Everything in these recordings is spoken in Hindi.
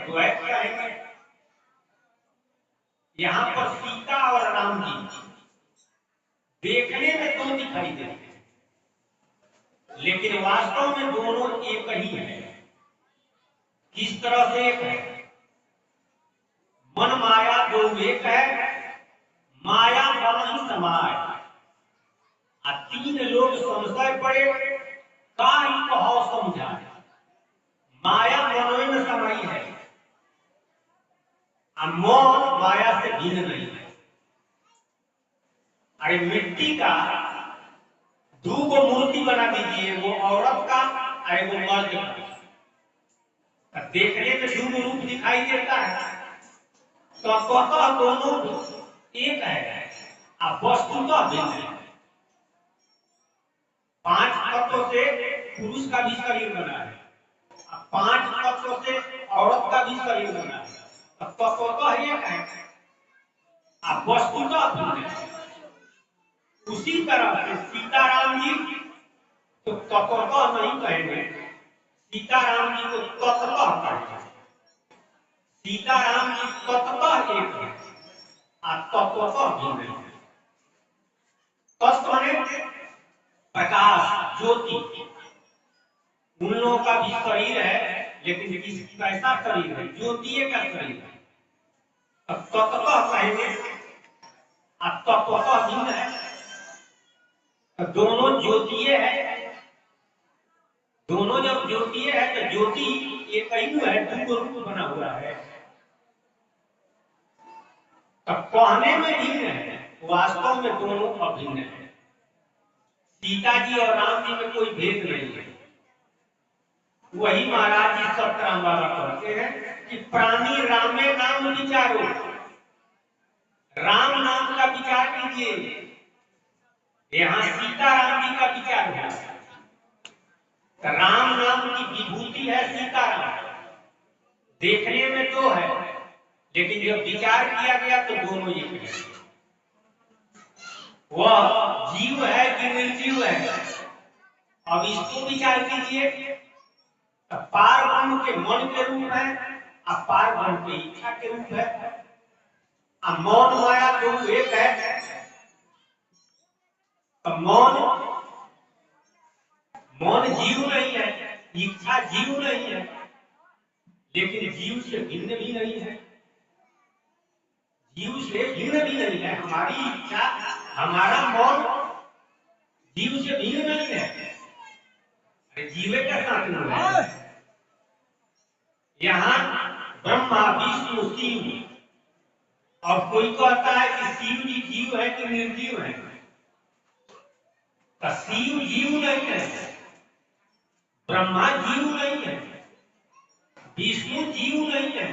द्वैत कहेंगे। यहाँ पर सीता और राम जी देखने में दो दिखाई देते हैं, लेकिन वास्तव में दोनों एक ही है। किस तरह से एक है? मन माया दो एक है, माया मन समाय। तीन लोग संशय पड़े, काई कहो समझाए। माया मनों में समाई है, मौन माया से भिन्न नहीं है। अरे मिट्टी का दो को मूर्ति बना दीजिए, वो औरत का, अरे वो मर्द का। देखने में दो रूप दिखाई देता है, तो दोनों एक है, वस्तुतः भिन्न है। 5 तत्वों से पुरुष का भी शरीर बना है, 5 तत्वों से औरत का भी शरीर बना है। तत्वतः एक है, वस्तुतः भिन्न है। उसी तरह से सीताराम जी तो तत्वतः नहीं कहेंगे, सीताराम जी को तत्वतः कहेंगे। सीताराम जी तत्वतः एक है, तत्वतः भिन्न है। तत्व माने प्रकाश, ज्योति। उन लोगों का भी शरीर है, लेकिन कैसा शरीर है? ज्योति का शरीर है। तत्वतः कहेंगे, तत्वतः भिन्न है। दोनों ज्योतिये है। दोनों जब ज्योतिये है तो ज्योति एक ही है, दो रूप बना हुआ है। तब कहने में भिन्न है, वास्तव में दोनों अभिन्न है। सीता जी और राम जी में कोई भेद नहीं है। वही महाराज जी सतराम बाबा कहते हैं कि प्राणी रामे नाम विचारो, राम नाम का विचार कीजिए। यहाँ सीताराम जी का विचार है। राम नाम की विभूति है सीताराम, देखने में दो है, लेकिन जब विचार किया गया तो दोनों एक है। वह जीव है कि निर्जीव है, अब इसको विचार कीजिए। पार ब्रह्म के मन के रूप है, पार ब्रह्म की इच्छा के रूप है। मौन माया दो एक है, मौन जीव नहीं है, इच्छा जीव नहीं है, लेकिन जीव से भिन्न भी नहीं है। जीव से भिन्न भी नहीं है। हमारी इच्छा, हमारा मौन जीव से भिन्न नहीं है। अरे जीवे का साथ है। यहाँ ब्रह्मा विष्णु शिव। अब कोई कहता है कि शिव जी जीव है कि निर्जीव है? तो शिव जीव नहीं है, ब्रह्मा जीव नहीं है, विष्णु जीव नहीं है।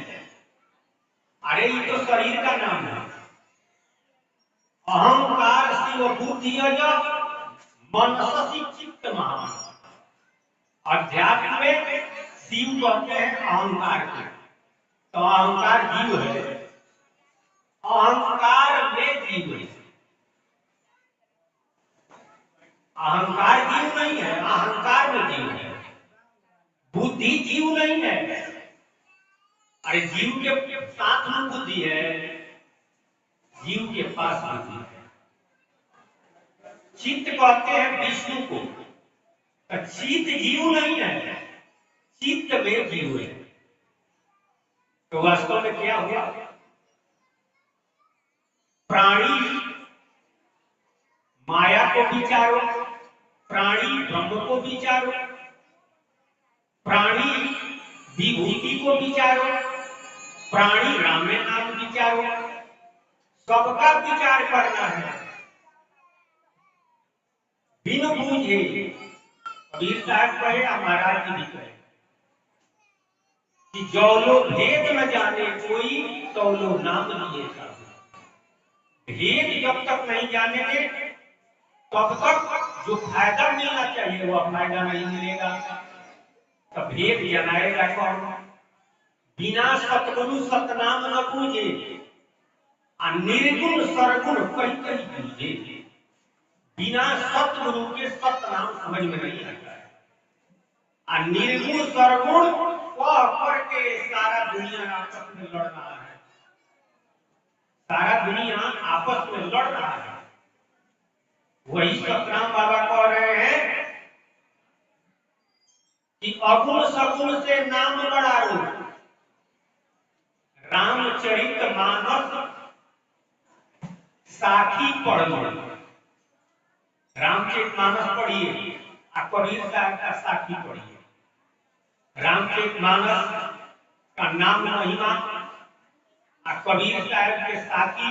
अरे ये तो शरीर का नाम है। अहंकार शिव बुद्धि मनसि चित्त महान। अध्यात्म में शिव कहते हैं अहंकार को, तो अहंकार जीव है। अहंकार में जीव है, अहंकार जीव नहीं है, अहंकार में जीव है। बुद्धि जीव नहीं है। अरे जीव के साथ में बुद्धि है, जीव के पास बुद्धि है। चित्त कहते हैं विष्णु को, तो चित्त जीव नहीं है, चित्त में जीव है। तो वास्तव में क्या हुआ? प्राणी माया को विचारो, प्राणी ब्रह्म को विचारो, प्राणी विभूति को विचारो, प्राणी राम नाम विचारो। सबका विचार करना है बिन बूझे। कबीर साहब कहे, महाराज जी भी कहे कि जौलो भेद न जाने कोई, तौलो नाम लिए था। भेद जब तक नहीं जानेंगे तब तक जो फायदा मिलना चाहिए वह फायदा नहीं मिलेगा। तब भेद जनाएगा कौन? बिना सतगुरु सतनाम न पूजे, निर्गुण सरगुण कहीं कहीं पूजे। बिना सतगुरु के सतनाम समझ में नहीं आता है। निर्गुण सरगुण कह करके सारा दुनिया दुनिया आपस में लड़ रहा है, सारा दुनिया आपस में लड़ रहा है। वही सतराम बाबा कह रहे हैं कि अगुण सगुण से नाम बड़ारो, रामचरित मानस साखी पढ़िए। रामचरित मानस पढ़िए और कबीर साहब का साखी पढ़िए। रामचरित मानस का नाम महिमा और कबीर साहब के साखी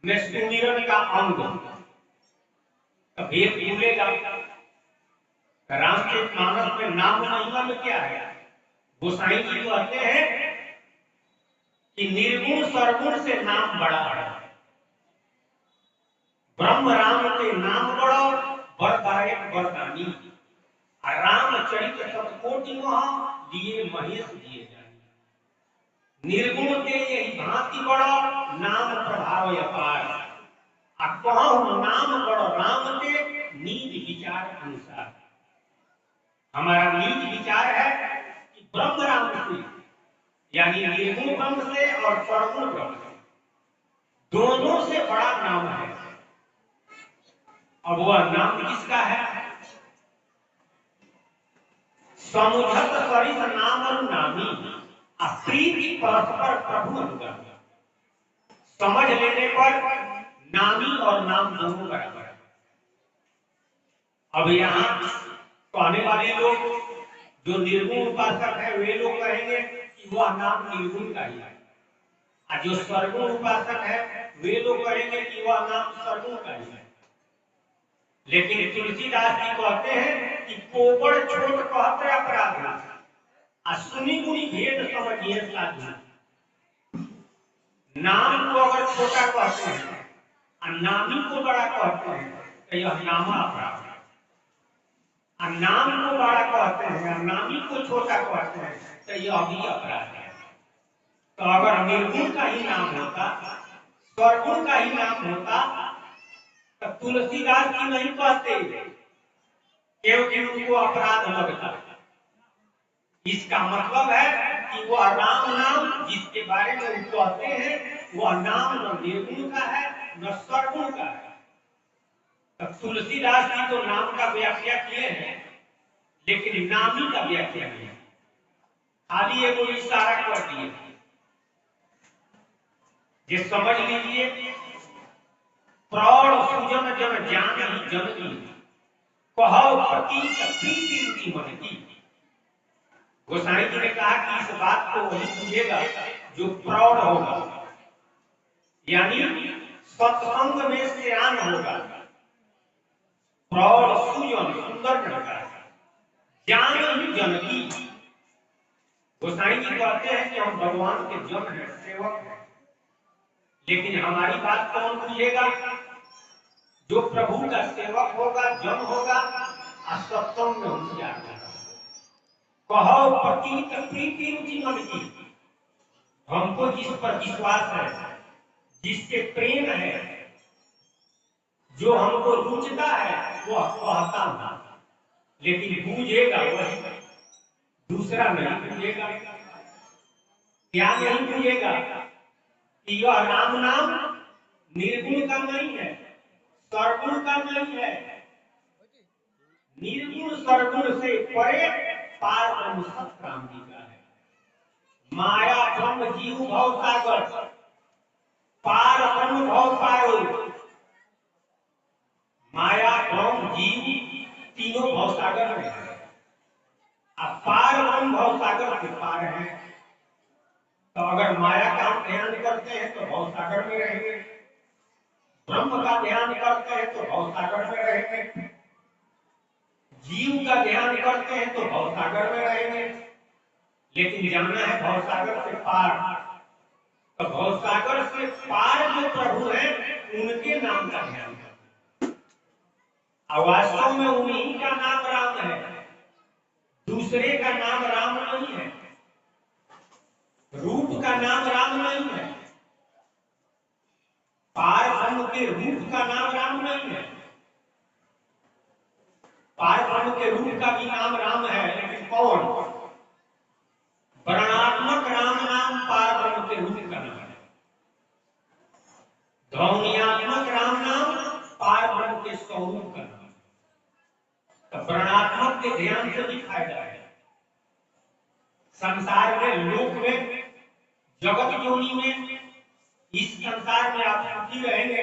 में सुमिरन का अंग भेद भूलेगा। रामचरित मानस में नाम महिमा में क्या है? गोसाई जी कहते हैं कि निर्गुण सरगुण से नाम बड़ा है, ब्रह्म राम के नाम बड़ो वरदायक वरदानी। रामचरित सतकोटि महा लिए महेश दिए जाए। निर्गुण के यही भांति बड़ो नाम प्रभाव अपार। कहूं नाम बड़ो राम के नीज विचार अनुसार। हमारा नीज विचार है कि ब्रह्म राम से, यानी निर्गुण ब्रह्म से और सरगुण ब्रह्म से, दोनों से बड़ा नाम है। अब वह नाम किसका है? समुझत सरिस नाम नामी प्रीति परस्पर प्रभु अनुगामी। समझ लेने पर नामी और नाम दोनों बराबर है। अब यहाँ कहने वाले लोग जो निर्गुण उपासक है वे लोग कहेंगे कि वह नाम निर्गुण का ही है, और जो सरगुण उपासक है वे लोग कहेंगे कि वह नाम सरगुण का ही है। लेकिन तुलसीदास जी कहते हैं कि कोबड़ छोट कहते अपराध आ सुनी गुनी भेद समझिए साधु। नाम को अगर छोटा कहते हैं और नामी को बड़ा कहते हैं तो यह नामा अपराध है। और नाम को बड़ा कहते हैं और नामी को छोटा कहते हैं तो यह भी अपराध है। तो अगर निर्गुण का ही नाम होता, सरगुण का ही नाम होता, तो तुलसीदास जी नहीं कहते, क्योंकि उनको अपराध लगता। इसका मतलब है कि वह राम नाम जिसके बारे में वो कहते हैं वह नाम न निर्गुण का है न सरगुण का है। तो तुलसीदास जी तो नाम का व्याख्या किए हैं, लेकिन नामी का व्याख्या नहीं, खाली एगो इशारा कर दिए। ये समझ लीजिए, प्रौढ़ सुजन जन जान ही जननी कहो प्रतीक प्रीति रुचि मन की। गोसाई जी ने कहा कि इस बात को वही बुझेगा जो प्रौढ़ होगा, यानी सत्संग में सियान होगा। प्रौढ़ सुजन सुंदर लड़का, ज्ञान ही जनकी। गोसाई जी कहते हैं कि हम भगवान के जन हैं, सेवक हैं, लेकिन हमारी बात कौन बुझेगा? जो प्रभु का सेवक होगा, जन होगा और सत्संग में होशियार होगा। कहो प्रतीक प्रीति रुचि मन की। हमको जिस पर विश्वास है, जिससे प्रेम है, जो हमको रुचता है वह कहता हूं, लेकिन बूझेगा वही, दूसरा नहीं बूझेगा। क्या नहीं बूझेगा? कि यह राम नाम निर्गुण का नहीं है, सरगुण का नहीं है। निर्गुण सरगुण से परे पार ब्रह्म सतराम जी का है। माया ब्रह्म जीव भव सागर, पार ब्रह्म भव पारो। माया ब्रह्म जीव तीनों भव सागर में है, अब पार ब्रह्म भव सागर से पार है। तो अगर माया का हम ध्यान करते हैं तो भव सागर में रहेंगे, ब्रह्म का ध्यान करते हैं तो भव सागर में रहेंगे, जीव का ध्यान करते हैं तो भवसागर में रहेंगे। लेकिन जानना है भवसागर से पार, तो भवसागर से पार जो प्रभु हैं उनके नाम का ध्यान करें। वास्तव में उन्हीं का नाम राम है, दूसरे का नाम राम नहीं है, रूप का नाम राम नहीं है, पार ब्रह्म के रूप का नाम राम नहीं है। पार ब्रह्म के रूप का भी नाम राम है, लेकिन कौन? वर्णात्मक राम नाम पार ब्रह्म के रूप का नाम है। ध्वनियात्मक राम नाम पार ब्रह्म के स्वरूप का नाम है। तो वर्णात्मक के ध्यान से भी फायदा है। संसार में, लोक में, जगत योनि में, इस संसार में आप सुखी रहेंगे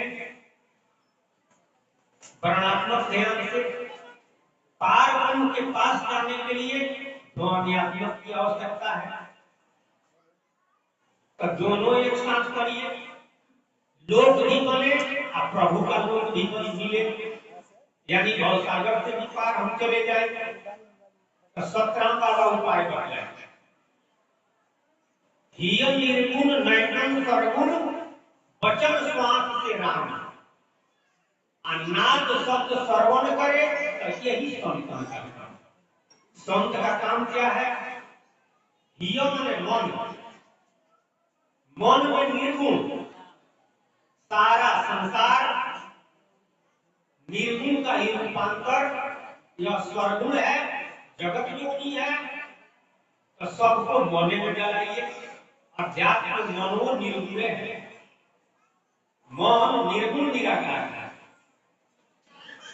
वर्णात्मक ध्यान से। पार ब्रह्म के पास जाने के लिए ध्वनियात्मक की आवश्यकता है। तो दोनों एक साथ करिए, लोक भी बने और प्रभु का लोक भी मिले, यानी भवसागर से भी पार हम चले जाएंगे। तो 17 वाला उपाय बताया, हिय निर्गुण नैनम सर्वगुण वचन स्वांत से राम। नाद शब्द श्रवण करे तो यही संत का काम। संत का काम क्या है? हिय माने मन, मन में निर्गुण, सारा संसार निर्गुण का ही रूपांतर यह स्वरगुण है, जगत योनि है। तो सबको मन में डालिए। अध्यात्म मनो निर्गुण है, मन निर्गुण निराकार है।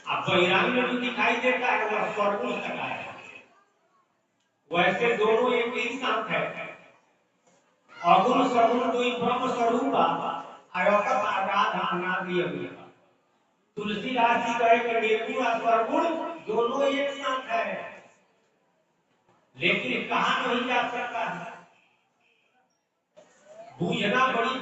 अब बहिरांग में जो दिखाई देता है वह स्वरगुण सकार है। वैसे दोनों एक ही साथ है। अगुण सगुण दुई ब्रह्म स्वरूप आयोकत आराध अनादि अगुण। तुलसीदास जी कहे कि निर्गुण और स्वरगुण दोनों एक साथ है, लेकिन कहा नहीं जा सकता है। बूझना बड़ी